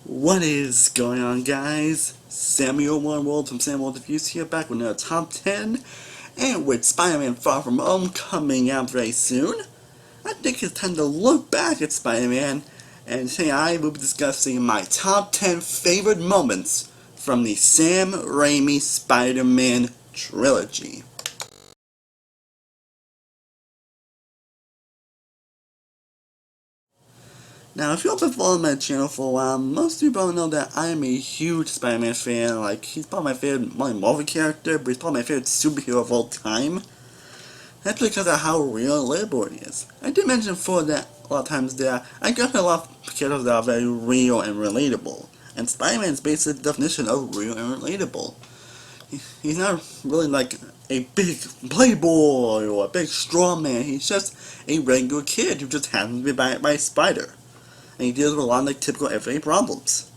What is going on, guys? Samuel One World from Sam Raimi here, back with another top 10, and with Spider-Man Far From Home coming out very soon. I think it's time to look back at Spider-Man, and today I will be discussing my top 10 favorite moments from the Sam Raimi Spider-Man trilogy. Now, if you've been following my channel for a while, most people know that I am a huge Spider-Man fan. Like, he's probably my favorite Marvel character, but he's probably my favorite superhero of all time. That's because of how real and relatable he is. I did mention before that a lot of times that I got a lot of characters that are very real and relatable. And Spider-Man is basically the definition of real and relatable. He's not really like a big playboy or a big strong man. He's just a regular kid who just happens to be bit by a spider. And he deals with a lot of like typical everyday problems.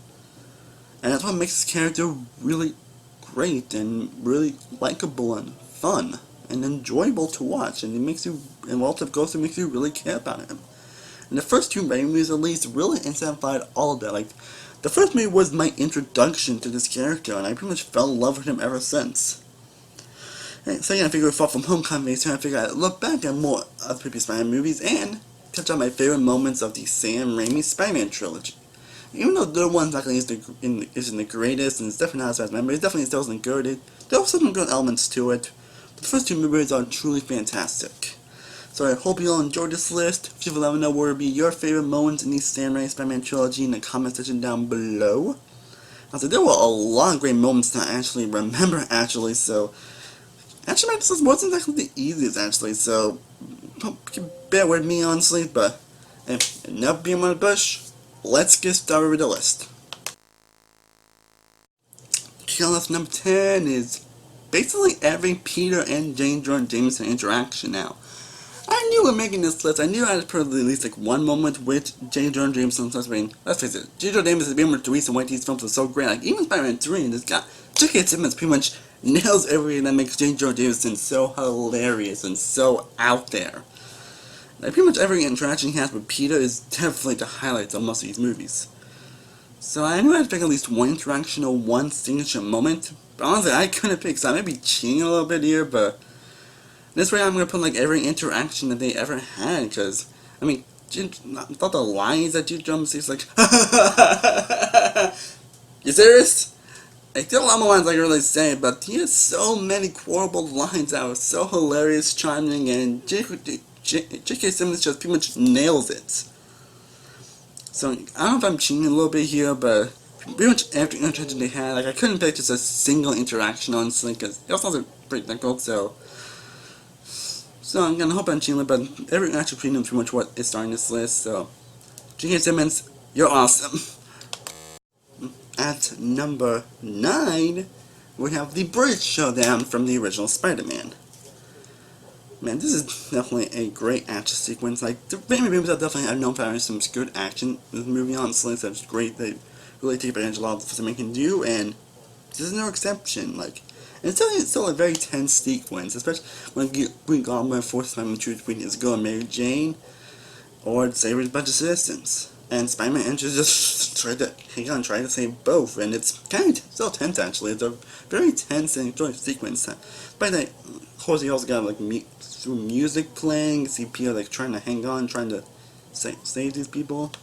And that's what makes his character really great and really likable and fun and enjoyable to watch. And it makes you, and Walter goes through makes you really care about him. And the first two movies at least really exemplified all of that. Like, the first movie was my introduction to this character, and I pretty much fell in love with him ever since. And so yeah, I figured Far From Home coming soon, I figured I'd look back at more of the previous Spider-Man movies and touch on my favorite moments of the Sam Raimi Spider-Man trilogy. Even though the one not isn't the greatest, and it's definitely not as bad as but it definitely still isn't good. There are some good elements to it. But the first two movies are truly fantastic. So I hope you all enjoyed this list. If you let me know what would be your favorite moments in the Sam Raimi Spider-Man trilogy in the comment section down below. Also, there were a lot of great moments that I actually remember so actually this wasn't actually the easiest so bear with me honestly, but enough being on the bush, let's get started with the list. List number 10 is basically every Peter and Jane Jonah Jameson interaction now. I knew when making this list, I knew I had to put at least like one moment with J. Jonah Jameson. I mean, let's face it, J. Jonah Jameson has been with the reason why these films are so great. Like, even Spider-Man 3, and this guy, J.K. Simmons pretty much nails everything that makes J. Jonah Jameson so hilarious and so out there. Like, pretty much every interaction he has with Peter is definitely the highlights of most of these movies. So I knew I had to pick at least one interaction or one signature moment. But honestly, I couldn't pick, so I may be cheating a little bit here, but this way I'm going to put like every interaction that they ever had, because, I mean, I thought the lines that J. Jonah says, like, you serious? Like, there are a lot more lines I can really say, but he has so many quotable lines that were so hilarious, charming, and J.K. Simmons just pretty much nails it. So, I don't know if I'm cheating a little bit here, but pretty much every interaction they had, like, I couldn't pick just a single interaction, honestly, because it also wasn't pretty difficult, so I'm gonna hope I'm cheating, but every interaction between them is pretty much what is starting this list, so J.K. Simmons, you're awesome. At number 9, we have the bridge showdown from the original Spider-Man. Man, this is definitely a great action sequence. Like, the Raimi movies are definitely, I've known for having some good action in this movie, honestly, so it's great. They really take advantage of a lot of what they can do, and this is no exception. Like, and it's still a very tense sequence, especially when Green Goblin forces him to choose between his girl Mary Jane or save his bunch of citizens. And Spider-Man enters just try to save both, and it's kind of still tense actually. It's a very tense and enjoyable sequence. But then, of course, you also got like through music playing, see Peter like trying to hang on, trying to save these people.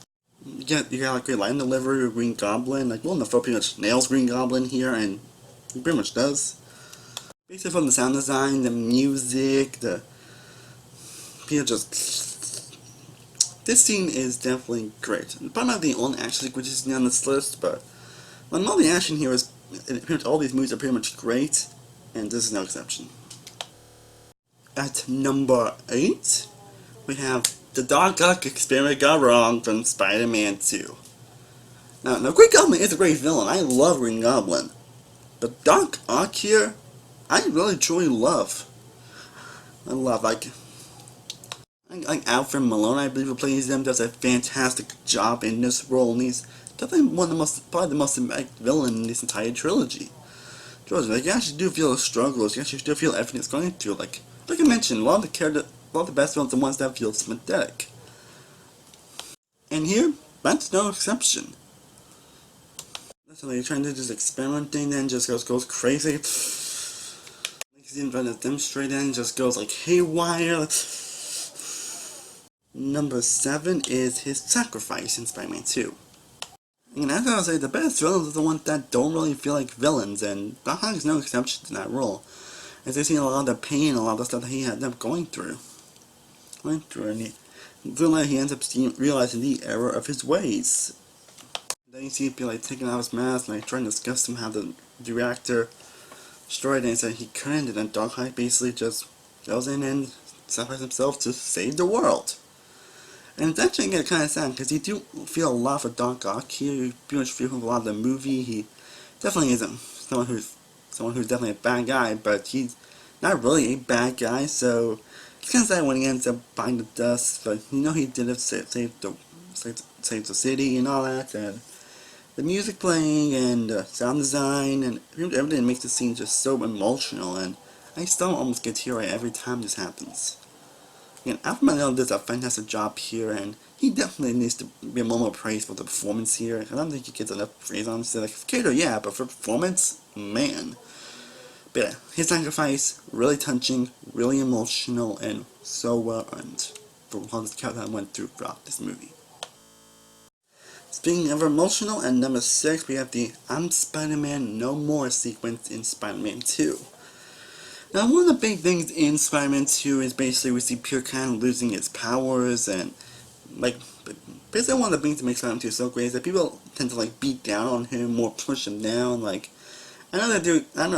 You got like great line delivery with Green Goblin. Like, Willem Dafoe pretty much nails Green Goblin here, and he pretty much does. Basically, from the sound design, the music, Peter just. This scene is definitely great. Probably not the only action sequences on this list, but all the action here is, pretty much all these movies are pretty much great, and this is no exception. At number 8, we have the Doc Ock experiment gone wrong from Spider-Man 2. Now, Green Goblin is a great villain. I love Green Goblin, but Doc Ock here, I really truly love. Like Alfred Malone, I believe, who plays him, does a fantastic job in this role, and he's definitely probably the most impactful villain in this entire trilogy. Like, you actually do feel the struggles, you actually do feel everything it's going through. Like I mentioned, a lot of the best villains are the ones that feel sympathetic. And here, that's no exception. So they're trying to just experiment thing, then just goes crazy. Like he's even trying to demonstrate and just goes like haywire. Number 7 is his sacrifice in Spider-Man 2. And as I was saying, the best villains are the ones that don't really feel like villains, and Doc Ock is no exception to that rule. As they see a lot of the pain, a lot of the stuff that he had them going through. And he ends up realizing the error of his ways. Then you see people like taking out his mask and like trying to discuss him how the reactor destroyed it and said he couldn't, and then Doc Ock basically just goes in and sacrifices himself to save the world. And it's actually kind of sad because you do feel a lot for Doc Ock here. You pretty much feel a lot of the movie. He definitely isn't someone who's definitely a bad guy, but he's not really a bad guy. So it's kind of sad when he ends up buying the dust. But you know he did it, save the city and all that, and the music playing and sound design and everything makes the scene just so emotional. And I still almost get teary every time this happens. And Alpha does a fantastic job here, and he definitely needs to be more praise for the performance here. I don't think he gets enough praise, honestly. Like, Kato, yeah, but for performance, man. But yeah, his sacrifice, really touching, really emotional, and so well earned for all this character I went through throughout this movie. Speaking of emotional, at number 6, we have the I'm Spider-Man No More sequence in Spider-Man 2. Now, one of the big things in Spider-Man 2 is basically we see Peter kind of losing his powers, and like basically one of the things that makes Spider-Man 2 so great is that people tend to like beat down on him or push him down. Like I know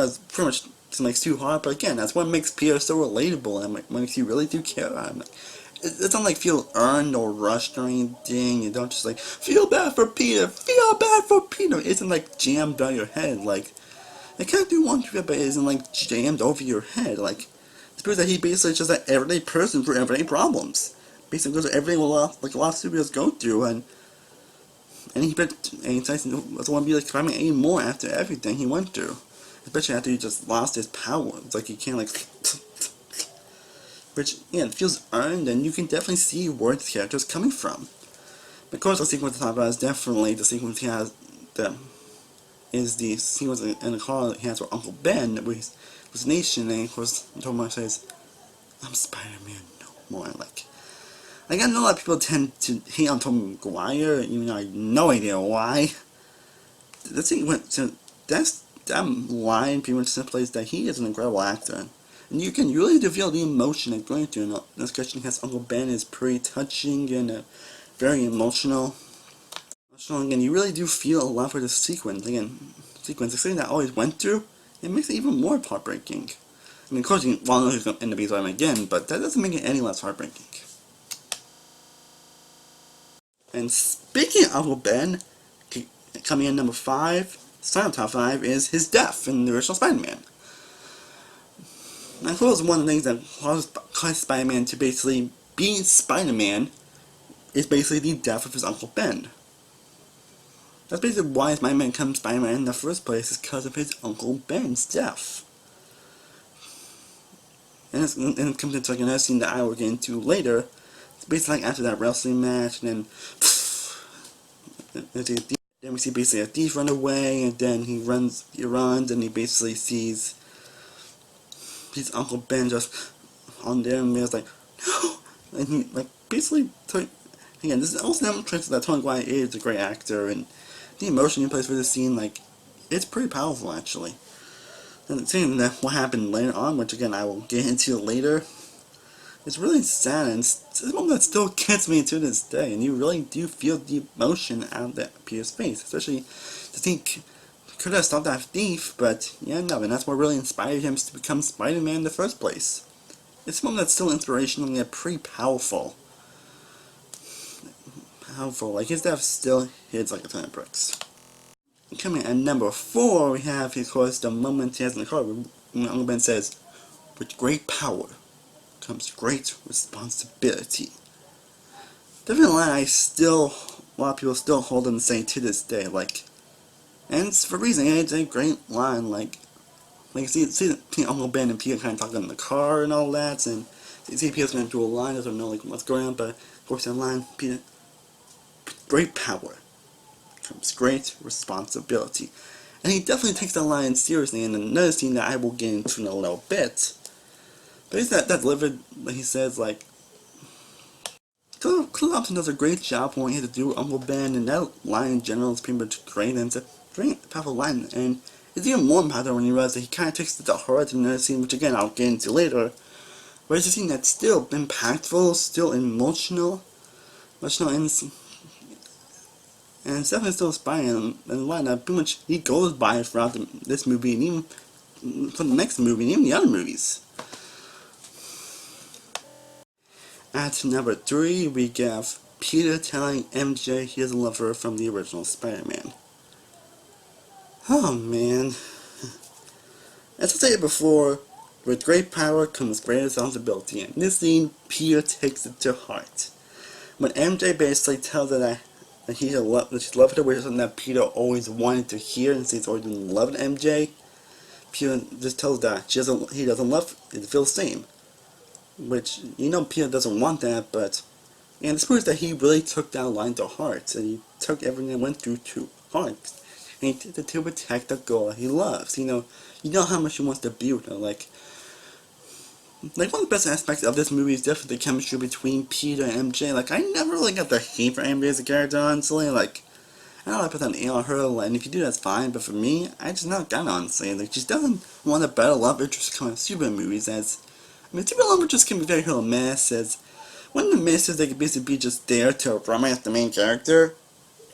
it's pretty much like too hard, but again, that's what makes Peter so relatable and what makes you really do care about him. Like, it doesn't like feel earned or rushed or anything. You don't just like feel bad for Peter. It isn't like jammed down your head like. I can't do one trip, but it isn't like jammed over your head. Like, it's because that he basically just an everyday person for everyday problems. Basically, goes everything a lot of superheroes go through, and he doesn't want to be like Spider-Man anymore after everything he went through. Especially after he just lost his power. It's like he can't like, which yeah, it feels earned, and you can definitely see where this character is coming from. Of course, the sequence to talk about is definitely the sequence he has is the sequence in the car he has with Uncle Ben with his nation, and of course Tom says, I'm Spider-Man no more. Like I know a lot of people tend to hate on Tom Maguire, even though I have no idea why. The thing went so that line pretty much simplifies that he is an incredible actor. And you can really do feel the emotion that's going through, and this question has Uncle Ben is pretty touching and very emotional. And you really do feel a lot for this sequence. Again, the thing that I always went through, it makes it even more heartbreaking. I mean, of course, you all know who's going to end up being Spider-Man again, but that doesn't make it any less heartbreaking. And speaking of Uncle Ben, coming in number 5, starting top 5 is his death in the original Spider-Man. And I suppose one of the things that caused Spider-Man to basically be Spider-Man is basically the death of his Uncle Ben. That's basically why Spider-Man becomes Spider-Man in the first place, is because of his Uncle Ben's death. And it comes into like another scene that I will get into later. It's basically like after that wrestling match, and then we see basically a thief run away, and then he runs, and he basically sees his Uncle Ben just on there, and he's like, no! And he like basically, again, this also demonstrates that Tony Maguire is a great actor, and the emotion he plays for this scene, like, it's pretty powerful, actually. And seeing that what happened later on, which again I will get into later, it's really sad, and it's a moment that still gets me to this day, and you really do feel the emotion out of that Peter's face, especially to think could have stopped that thief, but yeah, no, and that's what really inspired him to become Spider-Man in the first place. It's a moment that's still inspirational and yet pretty powerful. Like his death still hits like a ton of bricks. Coming at number 4, we have, of course, the moment he has in the car when Uncle Ben says, with great power comes great responsibility. Definitely a line a lot of people still hold and say to this day, like, and it's for a reason, it's a great line, like see Uncle Ben and Peter kind of talking in the car and all that, and you see Peter's going to do a line, doesn't know like what's going on, but of course that line, Peter, great power comes great responsibility. And he definitely takes that line seriously in another scene that I will get into in a little bit. But he's that delivered, like he says, like, Cliff Lobson does a great job when he had to do Uncle Ben, and that line in general is pretty much great, and it's a very powerful line, and it's even more impactful when you realize that he kind of takes it to heart in another scene, which again I'll get into later, where it's a scene that's still impactful, still emotional, and it's definitely still inspiring, and line that pretty much he goes by throughout this movie, and even for the next movie, and even the other movies. At number 3, we have Peter telling MJ he doesn't love her from the original Spider-Man. Oh man. As I said before, with great power comes great responsibility, and in this scene, Peter takes it to heart. When MJ basically tells her that she's loved her, which is something that Peter always wanted to hear, and he's always been loving MJ, Peter just tells her that he doesn't love her, it feels the same. Which, Peter doesn't want that, but... And this proves that he really took that line to heart, and he took everything that went through to heart. And he did it to protect the girl he loves, You know how much he wants to be with her, like one of the best aspects of this movie is definitely the chemistry between Peter and MJ. Like, I never really got the hate for MJ as a character, honestly. Like, I don't like put that nail on her, and if you do, that's fine, but for me, I just not got it, honestly. Like, she's definitely one of the better love interests coming out of superhero movies, super love interests can be very hit or miss, as one of the misses, they could basically be just there to romance the main character,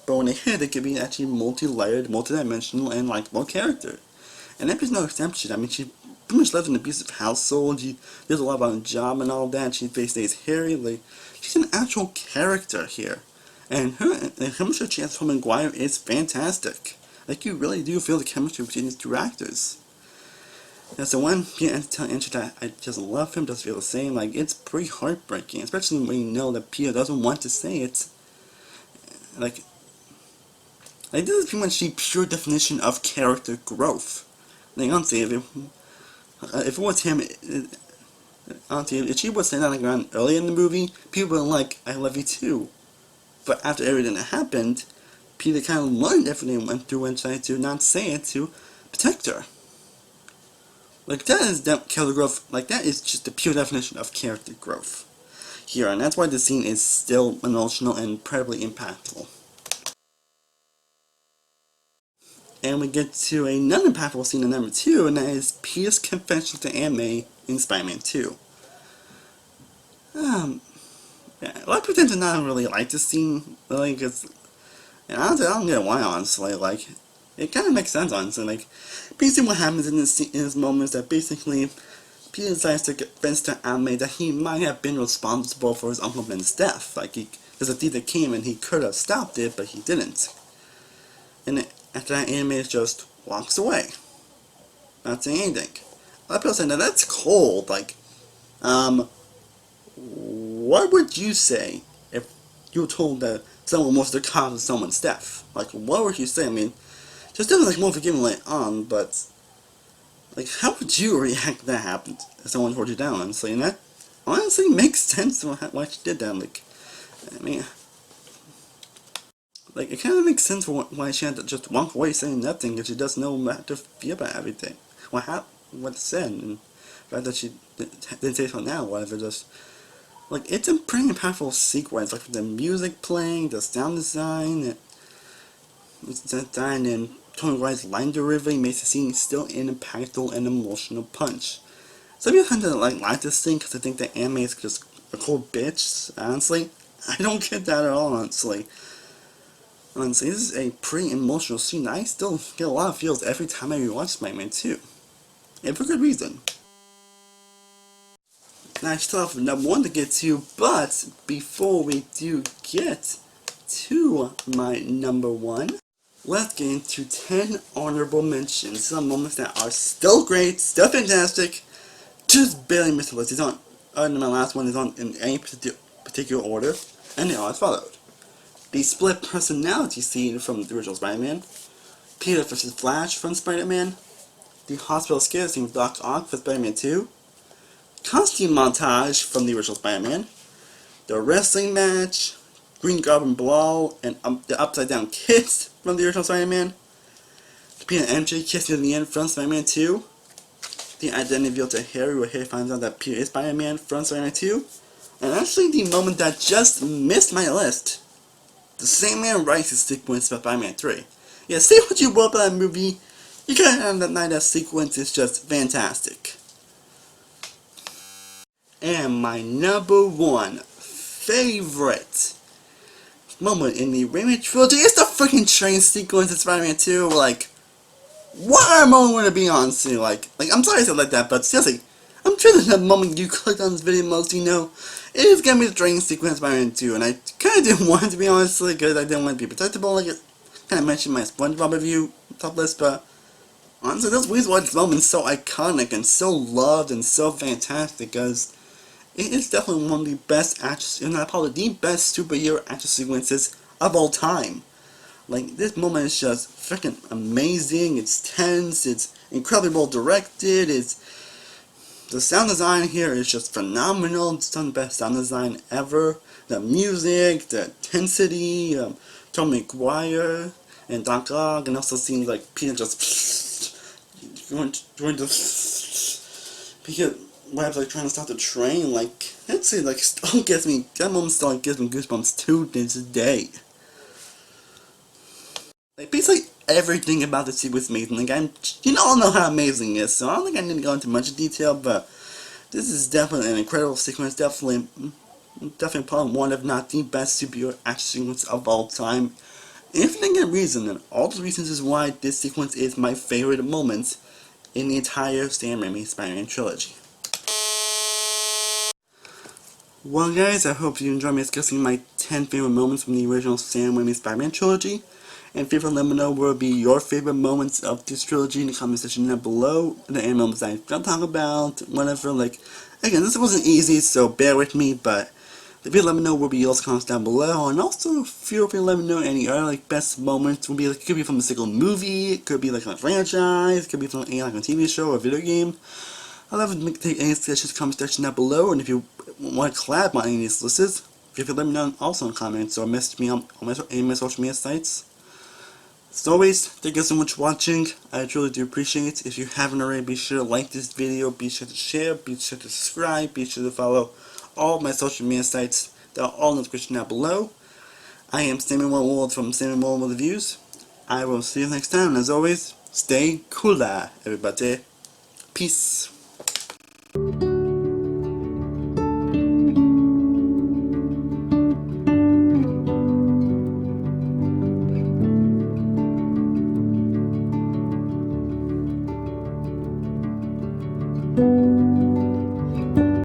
but when they hit, they could be actually multi-layered, multi-dimensional, and likable character. And Emperor's no exception. I mean, she pretty much lives in an abusive household, she does a lot about her job and all that, she basically is Harry, like, she's an actual character here. And her chemistry chance from McGuire is fantastic. Like, you really do feel the chemistry between these two actors. And so when Peter tells Andrew that I doesn't love him, doesn't feel the same, like, it's pretty heartbreaking, especially when you know that Peter doesn't want to say it. Like this is pretty much the pure definition of character growth. Like, honestly, if it was him, honestly, if she was saying that around earlier in the movie, people were like, I love you too. But after everything that happened, Peter kind of learned everything he went through and tried to not say it to protect her. Like, that is character growth, like, that is just the pure definition of character growth here, and that's why the scene is still emotional and incredibly impactful. And we get to another impactful scene in number 2, and that is Peter's confession to Aunt May in Spider-Man 2. Yeah, a lot of people tend to not really like this scene, really, because, and honestly, I don't get why, honestly, like, it kind of makes sense, honestly, like, basically what happens in this moment is that basically, Peter decides to confess to Aunt May that he might have been responsible for his Uncle Ben's death, like, there's a thief that came and he could have stopped it, but he didn't. And after that, Aunt May just walks away, not saying anything. A lot of people say, now that's cold, like, what would you say if you were told that someone was the cause of someone's death? Like, what would you say? I mean, just definitely like more forgiving later on, but like, how would you react if that happened? If someone told you down, honestly, and that honestly makes sense why she did that. Like, I mean, like, it kind of makes sense why she had to just walk away saying nothing, because she doesn't know what to feel about everything, what's said, and the fact that she didn't say so now, whatever, just. Like, it's a pretty impactful sequence, like the music playing, the sound design, and Tony White's line delivery makes the scene still an impactful and emotional punch. Some people tend to like this scene because they think that Aunt May is just a cold bitch, honestly. I don't get that at all, honestly. Honestly, this is a pretty emotional scene. I still get a lot of feels every time I rewatch Spider-Man 2. And for good reason. Now, I still have number 1 to get to, but before we do get to my number 1, let's get into 10 honorable mentions. Some moments that are still great, still fantastic, just barely missed the list. It's on, other than my last one, is on in any particular order, and they are as followed. The split personality scene from the original Spider-Man, Peter vs. Flash from Spider-Man, the hospital scare scene with Doc Ock for Spider-Man 2, costume montage from the original Spider-Man, the wrestling match, Green Goblin Brawl and the Upside Down Kiss from the original Spider-Man. The Peter and MJ kiss near the end from Spider-Man 2. The identity reveal to Harry where Harry finds out that Peter is Spider-Man from Spider-Man 2. And actually the moment that just missed my list. The Same Man Rises sequence from Spider-Man 3. Yeah, say what you will about that movie, you gotta have that night, that sequence is just fantastic. And my number one favorite moment in the Raimi trilogy is the freaking train sequence in Spider-Man 2. Like, what a moment would it be, honestly? Like, I'm sorry I said like that, but seriously, I'm sure there's a moment you clicked on this video most, you know, it is gonna be the train sequence in Spider-Man 2, and I kinda didn't want it to be, honestly, because I didn't want to be predictable, like it kinda mentioned in my SpongeBob review top list, but honestly, there's reasons why this moment is so iconic and so loved and so fantastic, because it is definitely one of the best action, if not probably the best superhero action sequences of all time. Like, this moment is just freaking amazing, it's tense, it's incredibly well directed, the sound design here is just phenomenal, it's some of the best sound design ever. The music, the intensity, Tom McGuire and Doc Ock, and also seems like Peter just going to because Web's like trying to stop the train, like that's it, like still gets me, that moment still like gives me goosebumps to this day. Like basically everything about the sequence is amazing. Like you all know how amazing it is, so I don't think I need to go into much detail, but this is definitely an incredible sequence, definitely probably one if not the best superhero action sequence of all time. Infinite reason, and all the reasons is why this sequence is my favorite moment in the entire Sam Raimi Spider-Man trilogy. Well guys, I hope you enjoyed me discussing my 10 favorite moments from the original Sam Raimi Spider-Man trilogy. And feel free to let me know what would be your favorite moments of this trilogy in the comment section down below. The any moments I don't talk about, whatever, like, again, this wasn't easy, so bear with me, but if you let me know what would be yours comments down below, and also feel free to let me know any other, like, best moments, would be, like, it could be from a single movie, it could be, like, a franchise, it could be from, like, a TV show or a video game. I'll have to take any suggestions comment section down below, and if you want to collab on any of these lists, feel free to let me know also in comments, or message me on any of my social media sites. As always, thank you so much for watching. I truly do appreciate it. If you haven't already, be sure to like this video, be sure to share, be sure to subscribe, be sure to follow all of my social media sites that are all in the description down below. I am Stardust-oneworldreviews from Stardust-oneworldreviews. I will see you next time, and as always, stay cooler, everybody. Peace.